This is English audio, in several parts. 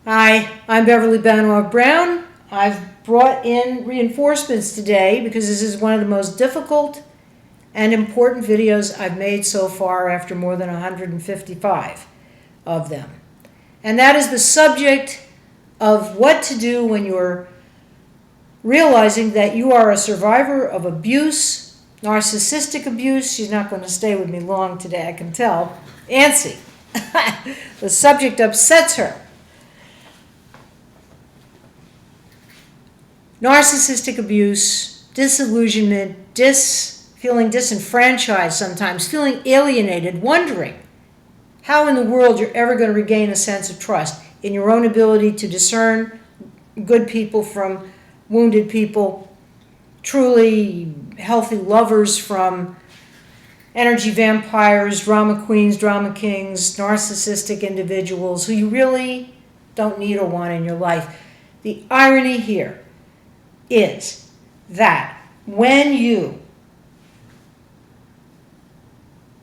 Hi, I'm Beverly Banoff Brown. I've brought in reinforcements today because this is one of the most difficult and important videos I've made so far after more than 155 of them. And that is the subject of what to do when you're realizing that you are a survivor of abuse, narcissistic abuse. She's not going to stay with me long today, I can tell. Antsy. The subject upsets her. Narcissistic abuse, disillusionment, feeling disenfranchised sometimes, feeling alienated, wondering how in the world you're ever going to regain a sense of trust in your own ability to discern good people from wounded people, truly healthy lovers from energy vampires, drama queens, drama kings, narcissistic individuals who you really don't need or want in your life. The irony here is that when you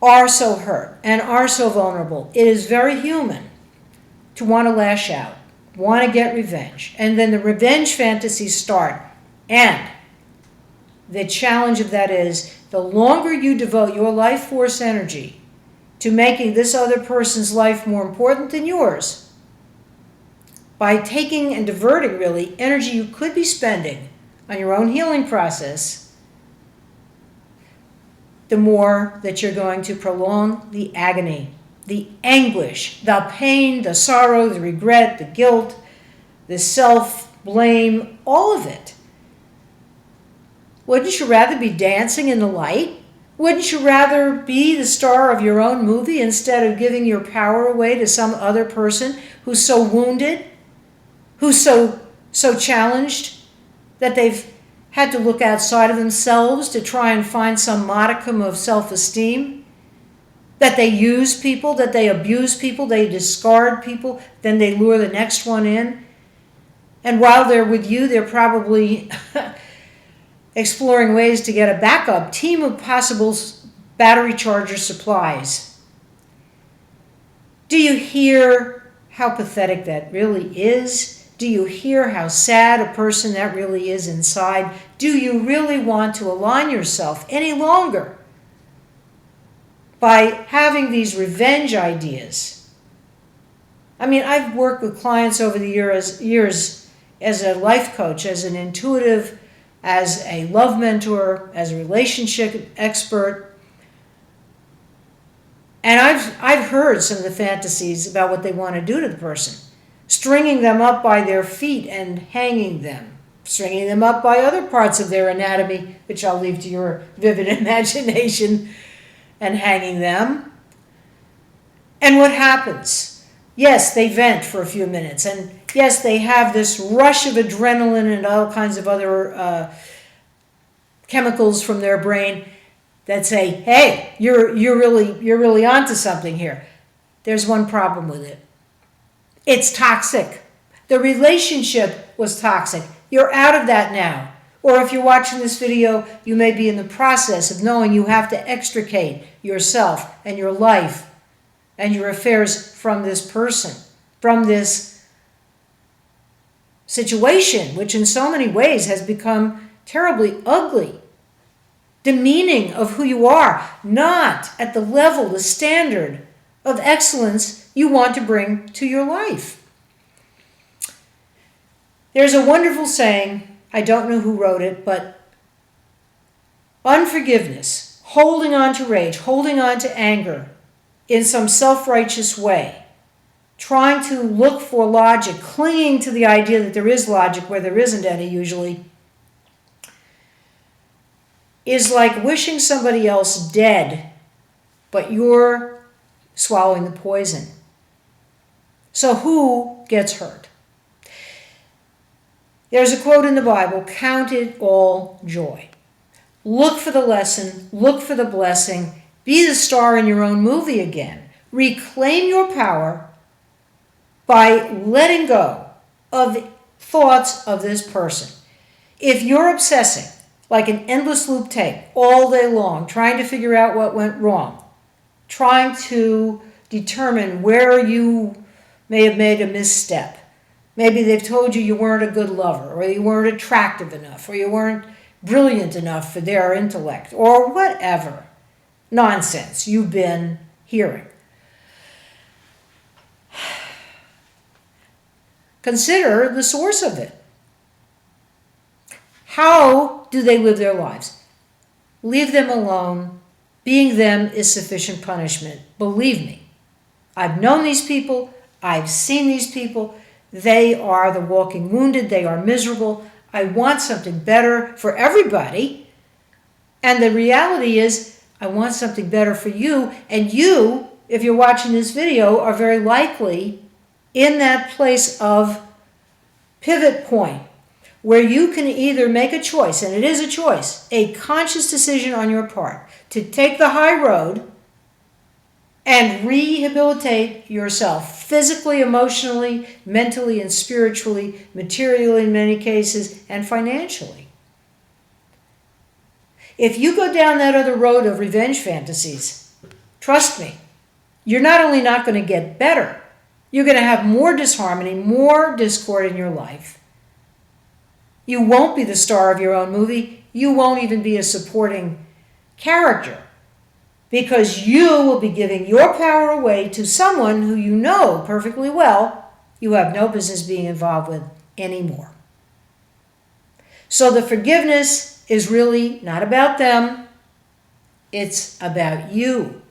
are so hurt and are so vulnerable, it is very human to want to lash out, want to get revenge. And then the revenge fantasies start. And the challenge of that is the longer you devote your life force energy to making this other person's life more important than yours, by taking and diverting really energy you could be spending on your own healing process, the more that you're going to prolong the agony, the anguish, the pain, the sorrow, the regret, the guilt, the self-blame, all of it. Wouldn't you rather be dancing in the light? Wouldn't you rather be the star of your own movie instead of giving your power away to some other person who's so wounded, who's so challenged that they've had to look outside of themselves to try and find some modicum of self-esteem, that they use people, that they abuse people, they discard people, then they lure the next one in. And while they're with you, they're probably exploring ways to get a backup team of possible battery charger supplies. Do you hear how pathetic that really is? Do you hear how sad a person that really is inside? Do you really want to align yourself any longer by having these revenge ideas? I mean, I've worked with clients over the years as a life coach, as an intuitive, as a love mentor, as a relationship expert. And I've heard some of the fantasies about what they want to do to the person. Stringing them up by their feet and hanging them. Stringing them up by other parts of their anatomy, which I'll leave to your vivid imagination, and hanging them. And what happens? Yes, they vent for a few minutes. And yes, they have this rush of adrenaline and all kinds of other chemicals from their brain that say, hey, you're really onto something here. There's one problem with it. It's toxic. The relationship was toxic. You're out of that now. Or if you're watching this video, you may be in the process of knowing you have to extricate yourself and your life and your affairs from this person, from this situation, which in so many ways has become terribly ugly, demeaning of who you are, not at the level, the standard of excellence you want to bring to your life. There's a wonderful saying, I don't know who wrote it, but unforgiveness, holding on to rage, holding on to anger in some self-righteous way, trying to look for logic, clinging to the idea that there is logic where there isn't any usually, is like wishing somebody else dead, but you're swallowing the poison. So who gets hurt? There's a quote in the Bible, count it all joy. Look for the lesson, look for the blessing, be the star in your own movie again. Reclaim your power by letting go of thoughts of this person. If you're obsessing like an endless loop tape all day long, trying to figure out what went wrong, trying to determine where you may have made a misstep, Maybe they've told you weren't a good lover, or you weren't attractive enough, or you weren't brilliant enough for their intellect, or whatever nonsense you've been hearing. Consider the source of it. How do they live their lives? Leave them alone. Being them is sufficient punishment. Believe me. I've known these people. I've seen these people. They are the walking wounded. They are miserable. I want something better for everybody. And the reality is, I want something better for you. And you, if you're watching this video, are very likely in that place of pivot point where you can either make a choice, and it is a choice, a conscious decision on your part to take the high road and rehabilitate yourself physically, emotionally, mentally, and spiritually, materially in many cases, and financially. If you go down that other road of revenge fantasies, trust me, you're not only not going to get better, you're going to have more disharmony, more discord in your life. You won't be the star of your own movie. You won't even be a supporting character, because you will be giving your power away to someone who you know perfectly well you have no business being involved with anymore. So the forgiveness is really not about them. It's about you.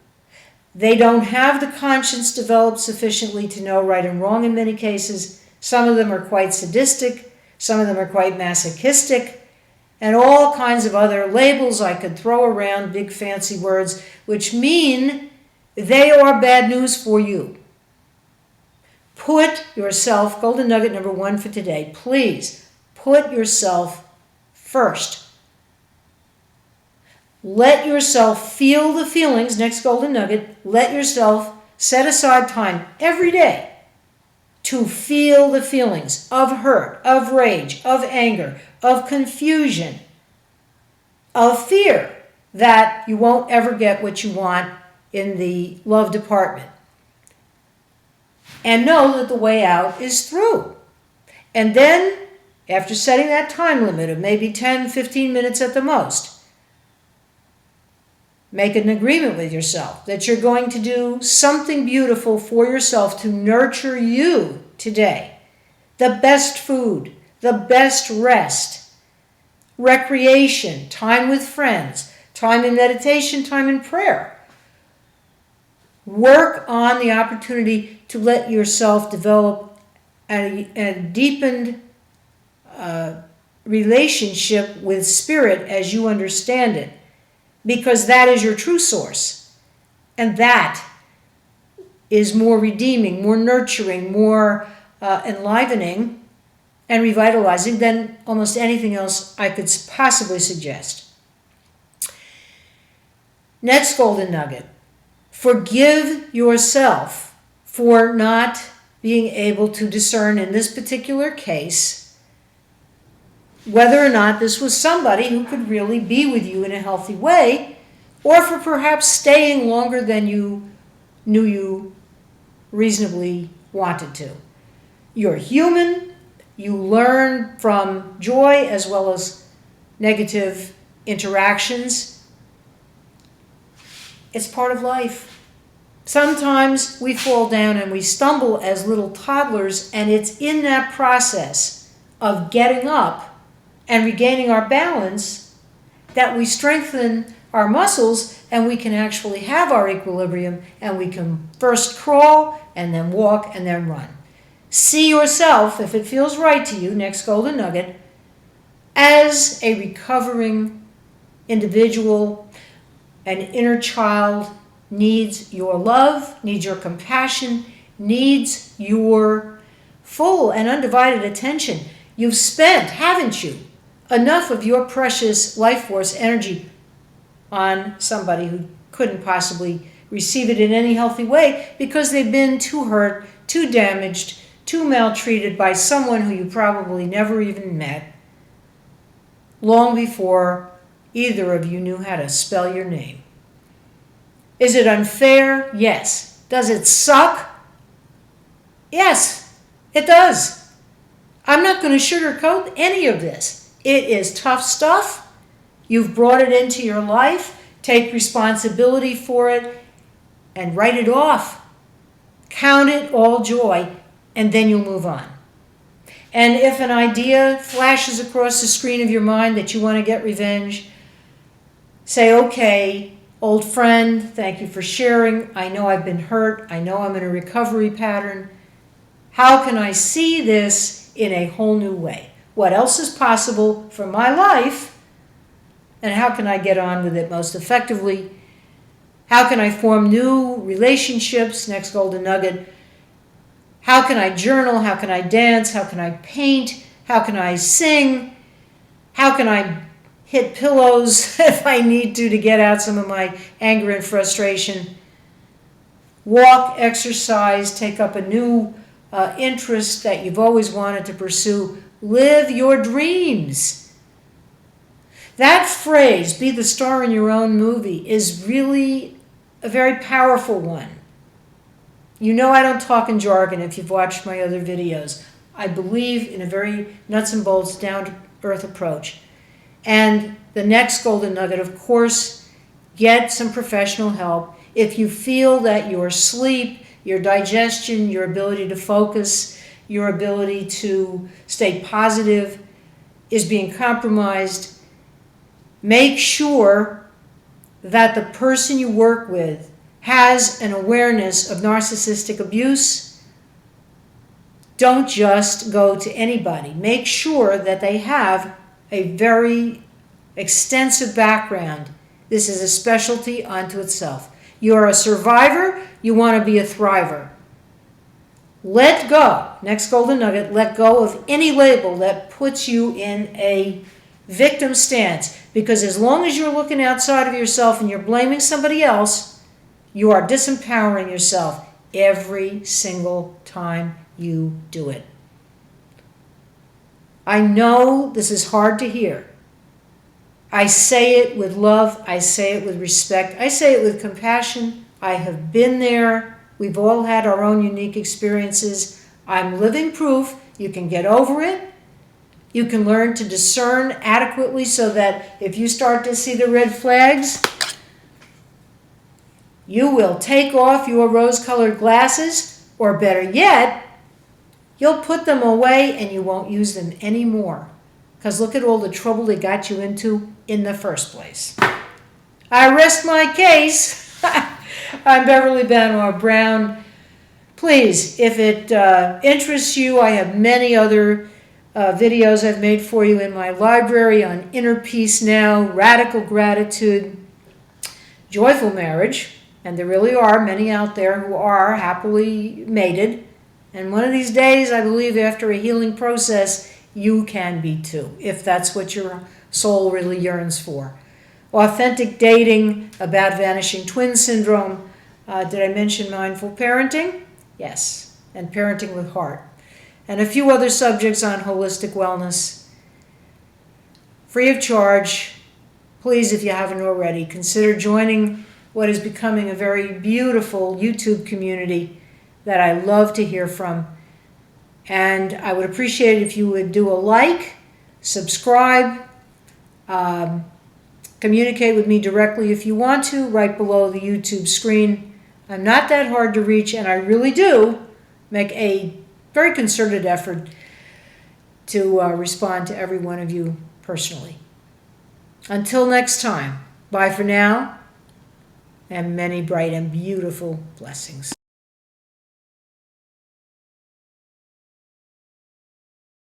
They don't have the conscience developed sufficiently to know right and wrong in many cases. Some of them are quite sadistic. Some of them are quite masochistic. And all kinds of other labels I could throw around, big fancy words, which mean they are bad news for you. Put yourself, golden nugget number 1 for today, please put yourself first. Let yourself feel the feelings, next golden nugget, let yourself set aside time every day to feel the feelings of hurt, of rage, of anger, of confusion, of fear that you won't ever get what you want in the love department. And know that the way out is through. And then, after setting that time limit of maybe 10, 15 minutes at the most, make an agreement with yourself that you're going to do something beautiful for yourself to nurture you today. The best food, the best rest, recreation, time with friends, time in meditation, time in prayer. Work on the opportunity to let yourself develop a deepened relationship with spirit as you understand it, because that is your true source. And that is more redeeming, more nurturing, more enlivening and revitalizing than almost anything else I could possibly suggest. Next golden nugget. Forgive yourself for not being able to discern in this particular case whether or not this was somebody who could really be with you in a healthy way, or for perhaps staying longer than you knew you reasonably wanted to. You're human. You learn from joy as well as negative interactions. It's part of life. Sometimes we fall down and we stumble as little toddlers, and it's in that process of getting up and regaining our balance that we strengthen our muscles and we can actually have our equilibrium, and we can first crawl and then walk and then run. See yourself, if it feels right to you, next golden nugget, as a recovering individual. An inner child needs your love, needs your compassion, needs your full and undivided attention. You've spent, haven't you, enough of your precious life force energy on somebody who couldn't possibly receive it in any healthy way because they've been too hurt, too damaged, too maltreated by someone who you probably never even met, long before either of you knew how to spell your name. Is it unfair? Yes. Does it suck? Yes, it does. I'm not going to sugarcoat any of this. It is tough stuff. You've brought it into your life. Take responsibility for it and write it off. Count it all joy, and then you'll move on. And if an idea flashes across the screen of your mind that you want to get revenge, say, okay, old friend, thank you for sharing. I know I've been hurt. I know I'm in a recovery pattern. How can I see this in a whole new way? What else is possible for my life? And how can I get on with it most effectively? How can I form new relationships? Next golden nugget. How can I journal? How can I dance? How can I paint? How can I sing? How can I hit pillows if I need to get out some of my anger and frustration? Walk, exercise, take up a new interest that you've always wanted to pursue. Live your dreams. That phrase, be the star in your own movie, is really a very powerful one. You know I don't talk in jargon if you've watched my other videos. I believe in a very nuts and bolts, down-to-earth approach. And the next golden nugget, of course, get some professional help. If you feel that your sleep, your digestion, your ability to focus, your ability to stay positive is being compromised, make sure that the person you work with has an awareness of narcissistic abuse. Don't just go to anybody. Make sure that they have a very extensive background. This is a specialty unto itself. You're a survivor, you want to be a thriver. Let go, next golden nugget, let go of any label that puts you in a victim stance. Because as long as you're looking outside of yourself and you're blaming somebody else, you are disempowering yourself every single time you do it. I know this is hard to hear. I say it with love. I say it with respect. I say it with compassion. I have been there. We've all had our own unique experiences. I'm living proof. You can get over it. You can learn to discern adequately so that if you start to see the red flags, you will take off your rose-colored glasses, or better yet, you'll put them away and you won't use them anymore. Because look at all the trouble they got you into in the first place. I rest my case. I'm Beverly Benoit Brown. Please, if it interests you, I have many other videos I've made for you in my library on inner peace now, radical gratitude, joyful marriage. And there really are many out there who are happily mated. And one of these days, I believe after a healing process, you can be too, if that's what your soul really yearns for. Authentic dating, about vanishing twin syndrome. Did I mention mindful parenting? Yes, and parenting with heart. And a few other subjects on holistic wellness. Free of charge. Please, if you haven't already, consider joining what is becoming a very beautiful YouTube community that I love to hear from. And I would appreciate it if you would do a like, subscribe, communicate with me directly if you want to, right below the YouTube screen. I'm not that hard to reach, and I really do make a very concerted effort to respond to every one of you personally. Until next time, bye for now, and many bright and beautiful blessings.